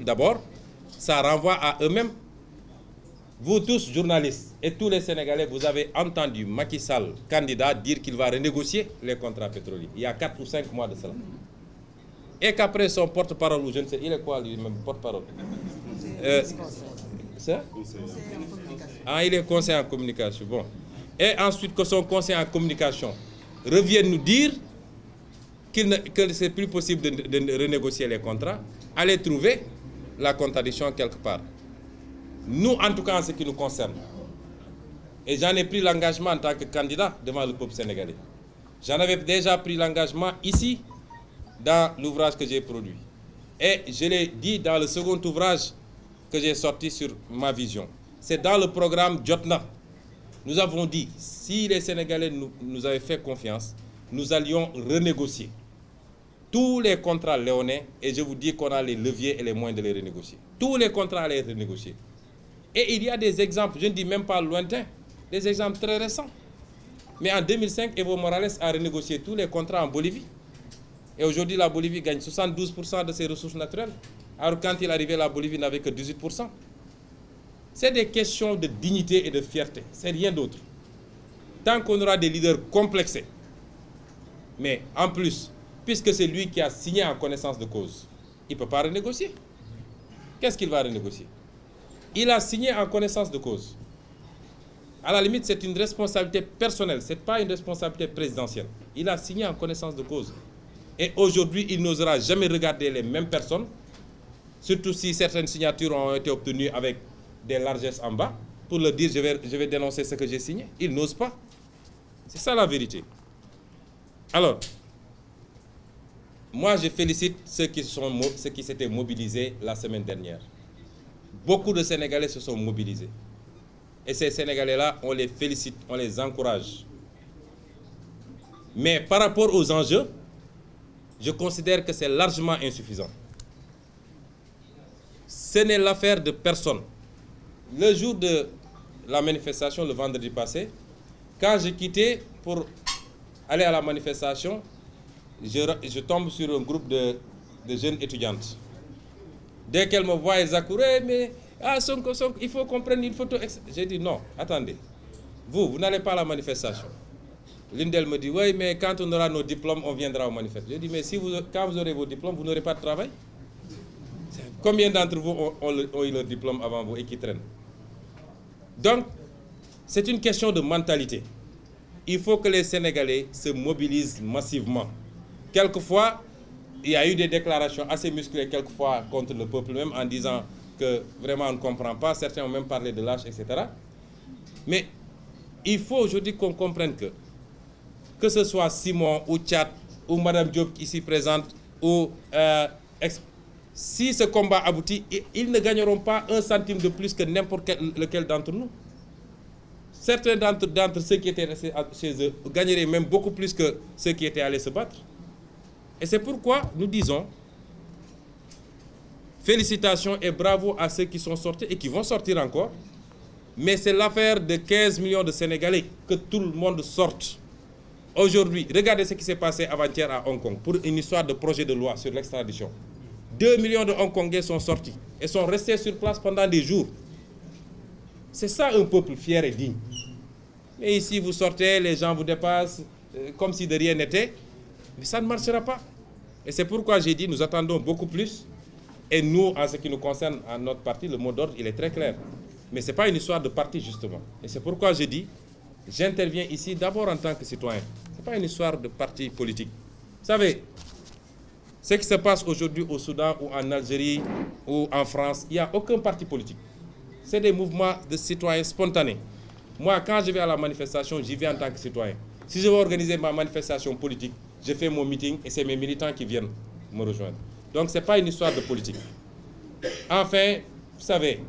d'abord, ça renvoie à eux-mêmes. Vous tous, journalistes, et tous les Sénégalais, vous avez entendu Macky Sall, candidat, dire qu'il va renégocier les contrats pétroliers. Il y a 4 ou 5 mois de cela. Et qu'après son porte-parole, ou je ne sais, il est quoi lui-même, porte-parole ça? Ah, il est conseiller en communication. Bon. Et ensuite que son conseiller en communication revienne nous dire que c'est plus possible de renégocier les contrats. Allez trouver la contradiction quelque part. Nous, en tout cas, en ce qui nous concerne, et j'en ai pris l'engagement en tant que candidat devant le peuple sénégalais. J'en avais déjà pris l'engagement ici, dans l'ouvrage que j'ai produit. Et je l'ai dit dans le second ouvrage que j'ai sorti sur ma vision. C'est dans le programme Jotna. Nous avons dit, si les Sénégalais nous avaient fait confiance, nous allions renégocier tous les contrats léonais, et je vous dis qu'on a les leviers et les moyens de les renégocier. Tous les contrats allaient être renégociés. Et il y a des exemples, je ne dis même pas lointains, des exemples très récents. Mais en 2005, Evo Morales a renégocié tous les contrats en Bolivie. Et aujourd'hui, la Bolivie gagne 72% de ses ressources naturelles. Alors quand il arrivait, la Bolivie n'avait que 18%. C'est des questions de dignité et de fierté. C'est rien d'autre. Tant qu'on aura des leaders complexés, mais en plus, puisque c'est lui qui a signé en connaissance de cause, il ne peut pas renégocier. Qu'est-ce qu'il va renégocier? Il a signé en connaissance de cause. À la limite, c'est une responsabilité personnelle, ce n'est pas une responsabilité présidentielle. Il a signé en connaissance de cause. Et aujourd'hui, il n'osera jamais regarder les mêmes personnes, surtout si certaines signatures ont été obtenues avec des largesses en bas, pour leur dire je vais dénoncer ce que j'ai signé. Il n'ose pas. C'est ça la vérité. Alors, moi je félicite ceux qui s'étaient mobilisés la semaine dernière. Beaucoup de Sénégalais se sont mobilisés. Et ces Sénégalais-là, on les félicite, on les encourage. Mais par rapport aux enjeux, je considère que c'est largement insuffisant. Ce n'est l'affaire de personne. Le jour de la manifestation, le vendredi passé, quand j'ai quitté pour aller à la manifestation, je tombe sur un groupe de jeunes étudiantes. Dès qu'elles me voient, elles accouraient, mais Sonko, il faut qu'on prenne une photo. J'ai dit non, attendez. Vous n'allez pas à la manifestation. L'une d'elles me dit, oui, mais quand on aura nos diplômes, on viendra au manifeste. Je dis, mais quand vous aurez vos diplômes, vous n'aurez pas de travail. Combien d'entre vous ont eu leur diplôme avant vous et qui traînent? Donc, c'est une question de mentalité. Il faut que les Sénégalais se mobilisent massivement. Quelquefois, il y a eu des déclarations assez musclées, quelquefois contre le peuple même, en disant que vraiment on ne comprend pas. Certains ont même parlé de lâche, etc. Mais il faut aujourd'hui qu'on comprenne que ce soit Simon ou Tchad ou Madame Diop ici présente, ou si ce combat aboutit, ils ne gagneront pas un centime de plus que n'importe lequel d'entre nous. Certains d'entre ceux qui étaient restés chez eux gagneraient même beaucoup plus que ceux qui étaient allés se battre. Et c'est pourquoi nous disons félicitations et bravo à ceux qui sont sortis et qui vont sortir encore. Mais c'est l'affaire de 15 millions de Sénégalais que tout le monde sorte. Aujourd'hui, regardez ce qui s'est passé avant-hier à Hong Kong pour une histoire de projet de loi sur l'extradition. 2 millions de Hongkongais sont sortis et sont restés sur place pendant des jours. C'est ça un peuple fier et digne. Mais ici, vous sortez, les gens vous dépassent comme si de rien n'était. Mais ça ne marchera pas. Et c'est pourquoi j'ai dit, nous attendons beaucoup plus. Et nous, en ce qui nous concerne, à notre parti, le mot d'ordre, il est très clair. Mais ce n'est pas une histoire de parti, justement. Et c'est pourquoi j'ai dit, j'interviens ici d'abord en tant que citoyen. Ce n'est pas une histoire de parti politique. Vous savez, ce qui se passe aujourd'hui au Soudan ou en Algérie ou en France, il n'y a aucun parti politique. C'est des mouvements de citoyens spontanés. Moi, quand je vais à la manifestation, j'y vais en tant que citoyen. Si je veux organiser ma manifestation politique, je fais mon meeting et c'est mes militants qui viennent me rejoindre. Donc, ce n'est pas une histoire de politique. Enfin, vous savez,